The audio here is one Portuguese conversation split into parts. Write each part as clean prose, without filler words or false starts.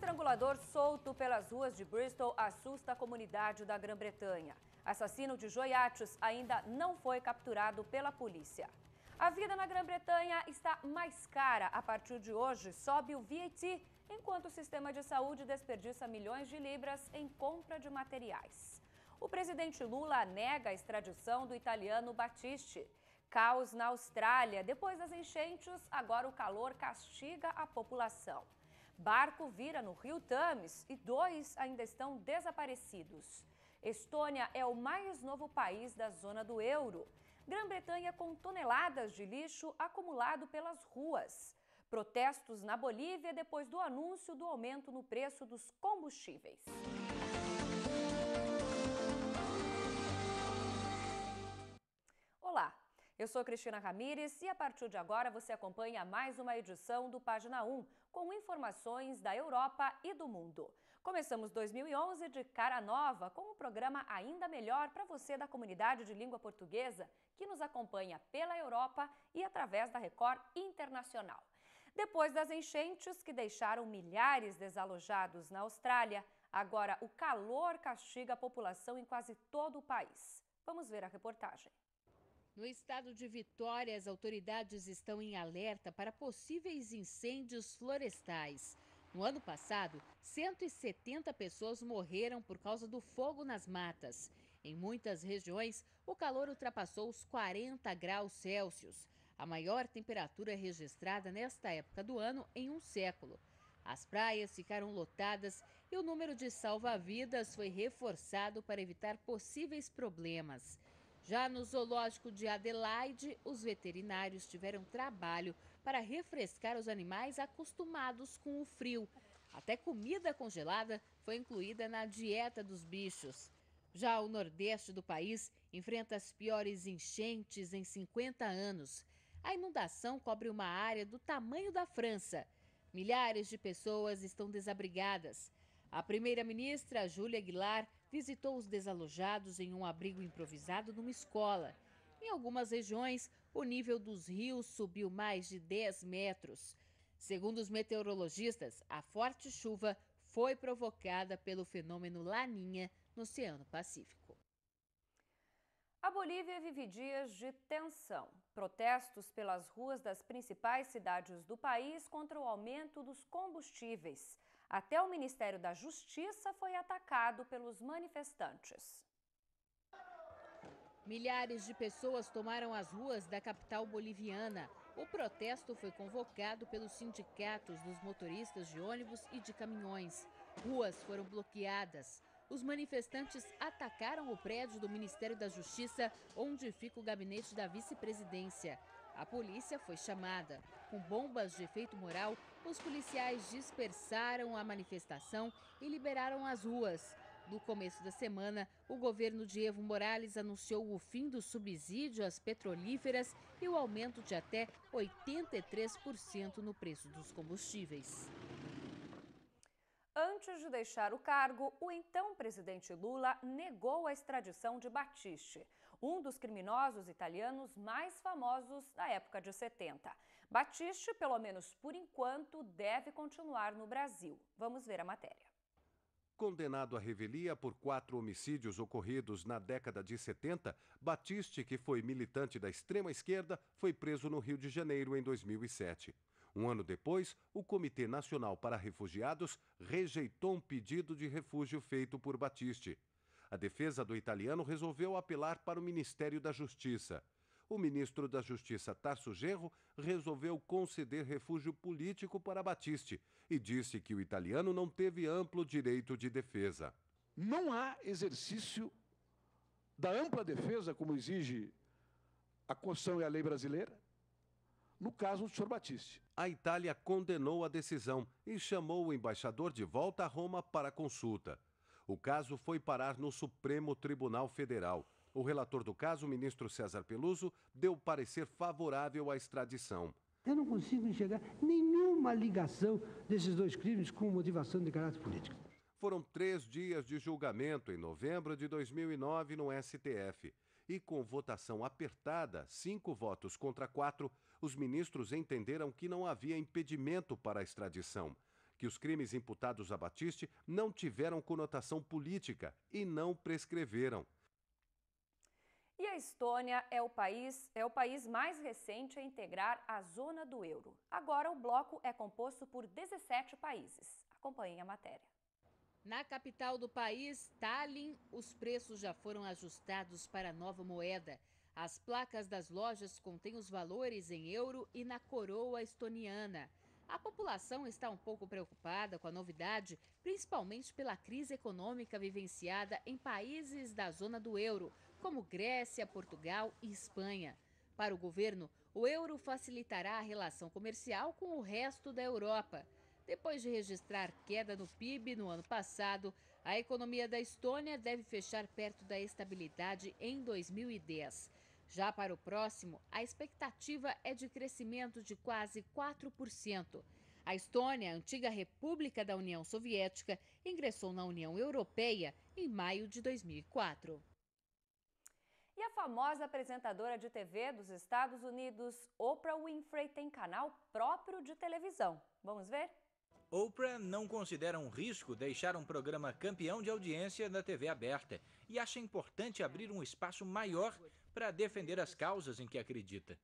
estrangulador solto pelas ruas de Bristol assusta a comunidade da Grã-Bretanha. Assassino de joiates ainda não foi capturado pela polícia. A vida na Grã-Bretanha está mais cara. A partir de hoje, sobe o VAT, enquanto o sistema de saúde desperdiça milhões de libras em compra de materiais. O presidente Lula nega a extradição do italiano Battisti. Caos na Austrália. Depois das enchentes, agora o calor castiga a população. Barco vira no rio Thames e 2 ainda estão desaparecidos. Estônia é o mais novo país da zona do euro. Grã-Bretanha com toneladas de lixo acumulado pelas ruas. Protestos na Bolívia depois do anúncio do aumento no preço dos combustíveis. Olá! Eu sou Cristina Ramires e a partir de agora você acompanha mais uma edição do Página 1 com informações da Europa e do mundo. Começamos 2011 de cara nova com um programa ainda melhor para você da comunidade de língua portuguesa que nos acompanha pela Europa e através da Record Internacional. Depois das enchentes que deixaram milhares desalojados na Austrália, agora o calor castiga a população em quase todo o país. Vamos ver a reportagem. No estado de Vitória, as autoridades estão em alerta para possíveis incêndios florestais. No ano passado, 170 pessoas morreram por causa do fogo nas matas. Em muitas regiões, o calor ultrapassou os 40 graus Celsius, a maior temperatura registrada nesta época do ano em um século. As praias ficaram lotadas e o número de salva-vidas foi reforçado para evitar possíveis problemas. Já no zoológico de Adelaide, os veterinários tiveram trabalho para refrescar os animais acostumados com o frio. Até comida congelada foi incluída na dieta dos bichos. Já o nordeste do país enfrenta as piores enchentes em 50 anos. A inundação cobre uma área do tamanho da França. Milhares de pessoas estão desabrigadas. A primeira-ministra, Júlia Aguilar, visitou os desalojados em um abrigo improvisado numa escola. Em algumas regiões, o nível dos rios subiu mais de 10 metros. Segundo os meteorologistas, a forte chuva foi provocada pelo fenômeno Laninha no Oceano Pacífico. A Bolívia vive dias de tensão. Protestos pelas ruas das principais cidades do país contra o aumento dos combustíveis. Até o Ministério da Justiça foi atacado pelos manifestantes. Milhares de pessoas tomaram as ruas da capital boliviana. O protesto foi convocado pelos sindicatos dos motoristas de ônibus e de caminhões. Ruas foram bloqueadas. Os manifestantes atacaram o prédio do Ministério da Justiça, onde fica o gabinete da vice-presidência. A polícia foi chamada. Com bombas de efeito moral, os policiais dispersaram a manifestação e liberaram as ruas. No começo da semana, o governo de Evo Morales anunciou o fim do subsídio às petrolíferas e o aumento de até 83% no preço dos combustíveis. Antes de deixar o cargo, o então presidente Lula negou a extradição de Battisti, um dos criminosos italianos mais famosos da época de 70. Battisti, pelo menos por enquanto, deve continuar no Brasil. Vamos ver a matéria. Condenado à revelia por 4 homicídios ocorridos na década de 70, Battisti, que foi militante da extrema-esquerda, foi preso no Rio de Janeiro em 2007. Um ano depois, o Comitê Nacional para Refugiados rejeitou um pedido de refúgio feito por Battisti. A defesa do italiano resolveu apelar para o Ministério da Justiça. O ministro da Justiça, Tarso Genro, resolveu conceder refúgio político para Battisti e disse que o italiano não teve amplo direito de defesa. Não há exercício da ampla defesa, como exige a Constituição e a lei brasileira, no caso do senhor Battisti. A Itália condenou a decisão e chamou o embaixador de volta a Roma para consulta. O caso foi parar no Supremo Tribunal Federal. O relator do caso, o ministro César Peluso, deu parecer favorável à extradição. Eu não consigo enxergar nenhuma ligação desses dois crimes com motivação de caráter político. Foram 3 dias de julgamento em novembro de 2009 no STF. E com votação apertada, 5 votos contra 4, os ministros entenderam que não havia impedimento para a extradição. que os crimes imputados a Battisti não tiveram conotação política e não prescreveram. E a Estônia é o país mais recente a integrar a zona do euro. Agora o bloco é composto por 17 países. Acompanhem a matéria. Na capital do país, Tallinn, os preços já foram ajustados para a nova moeda. As placas das lojas contêm os valores em euro e na coroa estoniana. A população está um pouco preocupada com a novidade, principalmente pela crise econômica vivenciada em países da zona do euro, como Grécia, Portugal e Espanha. Para o governo, o euro facilitará a relação comercial com o resto da Europa. Depois de registrar queda no PIB no ano passado, a economia da Estônia deve fechar perto da estabilidade em 2010. Já para o próximo, a expectativa é de crescimento de quase 4%. A Estônia, antiga república da União Soviética, ingressou na União Europeia em maio de 2004. E a famosa apresentadora de TV dos Estados Unidos, Oprah Winfrey, tem canal próprio de televisão. Vamos ver? Oprah não considera um risco deixar um programa campeão de audiência na TV aberta e acha importante abrir um espaço maior para defender as causas em que acredita.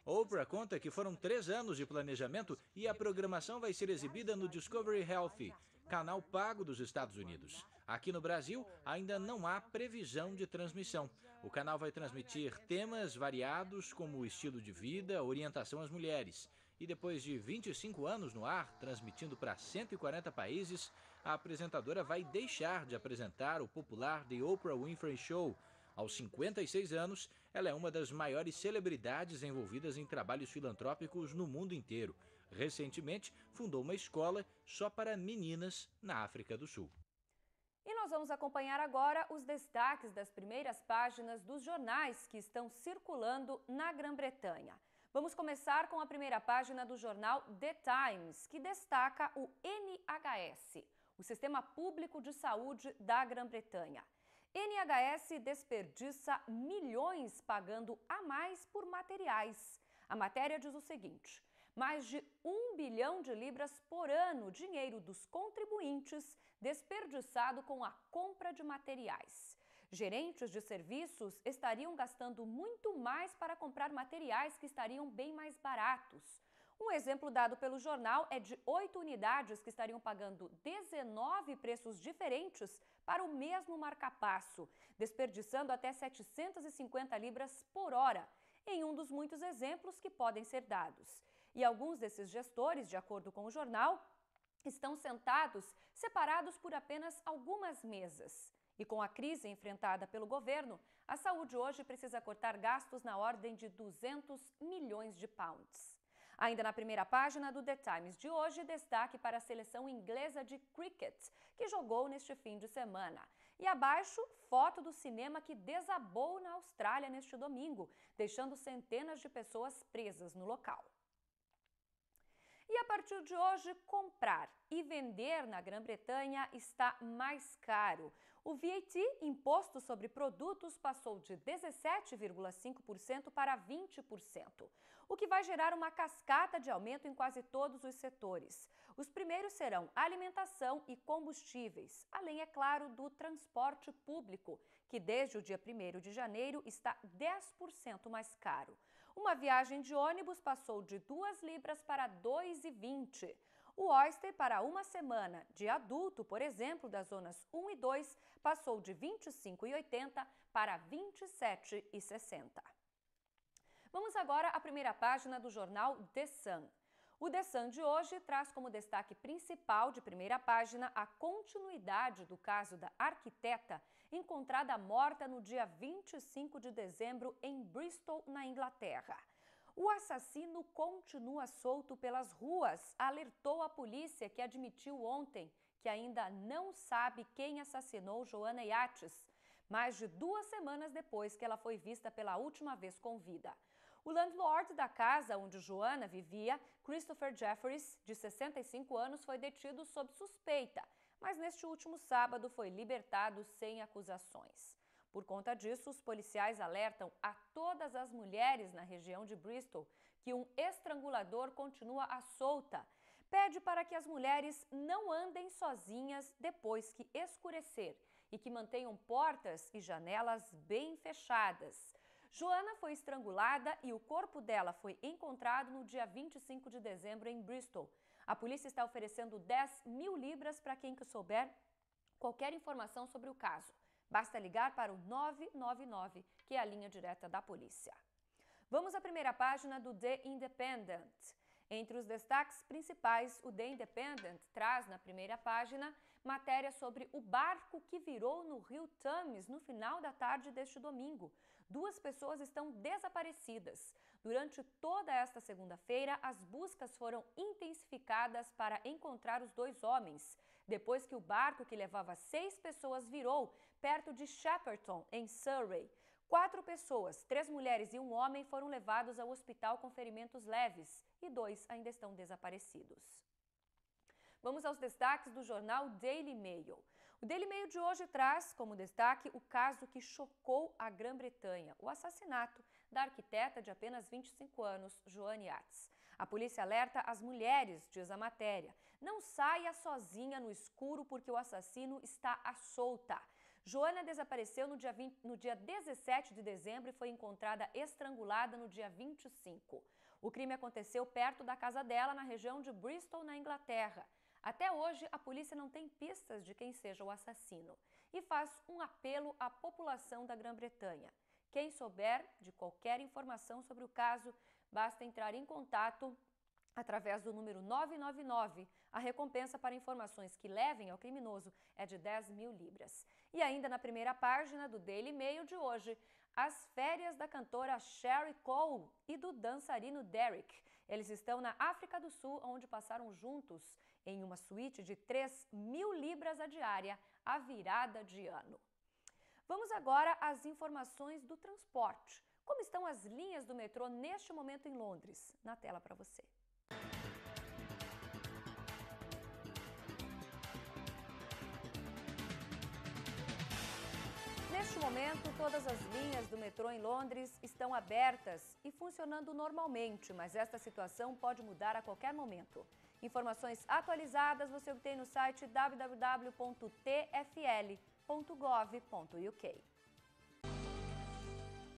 Oprah conta que foram 3 anos de planejamento e a programação vai ser exibida no Discovery Health, canal pago dos Estados Unidos. Aqui no Brasil, ainda não há previsão de transmissão. O canal vai transmitir temas variados como estilo de vida, orientação às mulheres. E depois de 25 anos no ar, transmitindo para 140 países, a apresentadora vai deixar de apresentar o popular The Oprah Winfrey Show. Aos 56 anos, ela é uma das maiores celebridades envolvidas em trabalhos filantrópicos no mundo inteiro. Recentemente, fundou uma escola só para meninas na África do Sul. E nós vamos acompanhar agora os destaques das primeiras páginas dos jornais que estão circulando na Grã-Bretanha. Vamos começar com a primeira página do jornal The Times, que destaca o NHS, o Sistema Público de Saúde da Grã-Bretanha. NHS desperdiça milhões pagando a mais por materiais. A matéria diz o seguinte: mais de 1 bilhão de libras por ano, dinheiro dos contribuintes, desperdiçado com a compra de materiais. Gerentes de serviços estariam gastando muito mais para comprar materiais que estariam bem mais baratos. Um exemplo dado pelo jornal é de 8 unidades que estariam pagando 19 preços diferentes para o mesmo marca-passo, desperdiçando até 750 libras por hora, em um dos muitos exemplos que podem ser dados. E alguns desses gestores, de acordo com o jornal, estão sentados separados por apenas algumas mesas. E com a crise enfrentada pelo governo, a saúde hoje precisa cortar gastos na ordem de 200 milhões de pounds. Ainda na primeira página do The Times de hoje, destaque para a seleção inglesa de cricket, que jogou neste fim de semana. E abaixo, foto do cinema que desabou na Austrália neste domingo, deixando centenas de pessoas presas no local. E a partir de hoje, comprar e vender na Grã-Bretanha está mais caro. O VAT, imposto sobre produtos, passou de 17,5% para 20%, o que vai gerar uma cascata de aumento em quase todos os setores. Os primeiros serão alimentação e combustíveis, além, é claro, do transporte público, que desde o dia 1º de janeiro está 10% mais caro. Uma viagem de ônibus passou de 2 libras para 2,20. O Oyster para uma semana de adulto, por exemplo, das zonas 1 e 2, passou de 25,80 para 27,60. Vamos agora à primeira página do jornal The Sun. O The Sun de hoje traz como destaque principal de primeira página a continuidade do caso da arquiteta encontrada morta no dia 25 de dezembro em Bristol, na Inglaterra. O assassino continua solto pelas ruas, alertou a polícia, que admitiu ontem que ainda não sabe quem assassinou Joana Yates, mais de 2 semanas depois que ela foi vista pela última vez com vida. O landlord da casa onde Joana vivia, Christopher Jeffries, de 65 anos, foi detido sob suspeita, mas neste último sábado foi libertado sem acusações. Por conta disso, os policiais alertam a todas as mulheres na região de Bristol que um estrangulador continua à solta. Pede para que as mulheres não andem sozinhas depois que escurecer e que mantenham portas e janelas bem fechadas. Joana foi estrangulada e o corpo dela foi encontrado no dia 25 de dezembro em Bristol. A polícia está oferecendo 10.000 libras para quem souber qualquer informação sobre o caso. Basta ligar para o 999, que é a linha direta da polícia. Vamos à primeira página do The Independent. Entre os destaques principais, o The Independent traz na primeira página matéria sobre o barco que virou no rio Thames no final da tarde deste domingo. 2 pessoas estão desaparecidas. Durante toda esta segunda-feira, as buscas foram intensificadas para encontrar os 2 homens, depois que o barco que levava 6 pessoas virou perto de Shepperton, em Surrey. 4 pessoas, 3 mulheres e um homem, foram levados ao hospital com ferimentos leves e 2 ainda estão desaparecidos. Vamos aos destaques do jornal Daily Mail. O Daily Mail de hoje traz como destaque o caso que chocou a Grã-Bretanha, o assassinato da arquiteta de apenas 25 anos, Joan Yates. A polícia alerta as mulheres, diz a matéria. Não saia sozinha no escuro porque o assassino está à solta. Joana desapareceu no dia 17 de dezembro e foi encontrada estrangulada no dia 25. O crime aconteceu perto da casa dela, na região de Bristol, na Inglaterra. Até hoje, a polícia não tem pistas de quem seja o assassino e faz um apelo à população da Grã-Bretanha. Quem souber de qualquer informação sobre o caso, basta entrar em contato através do número 999. A recompensa para informações que levem ao criminoso é de 10.000 libras. E ainda na primeira página do Daily Mail de hoje, as férias da cantora Sherry Cole e do dançarino Derek. Eles estão na África do Sul, onde passaram juntos em uma suíte de 3.000 libras a diária, a virada de ano. Vamos agora às informações do transporte. Como estão as linhas do metrô neste momento em Londres? Na tela para você. Neste momento, todas as linhas do metrô em Londres estão abertas e funcionando normalmente, mas esta situação pode mudar a qualquer momento. Informações atualizadas você obtém no site www.tfl.gov.uk.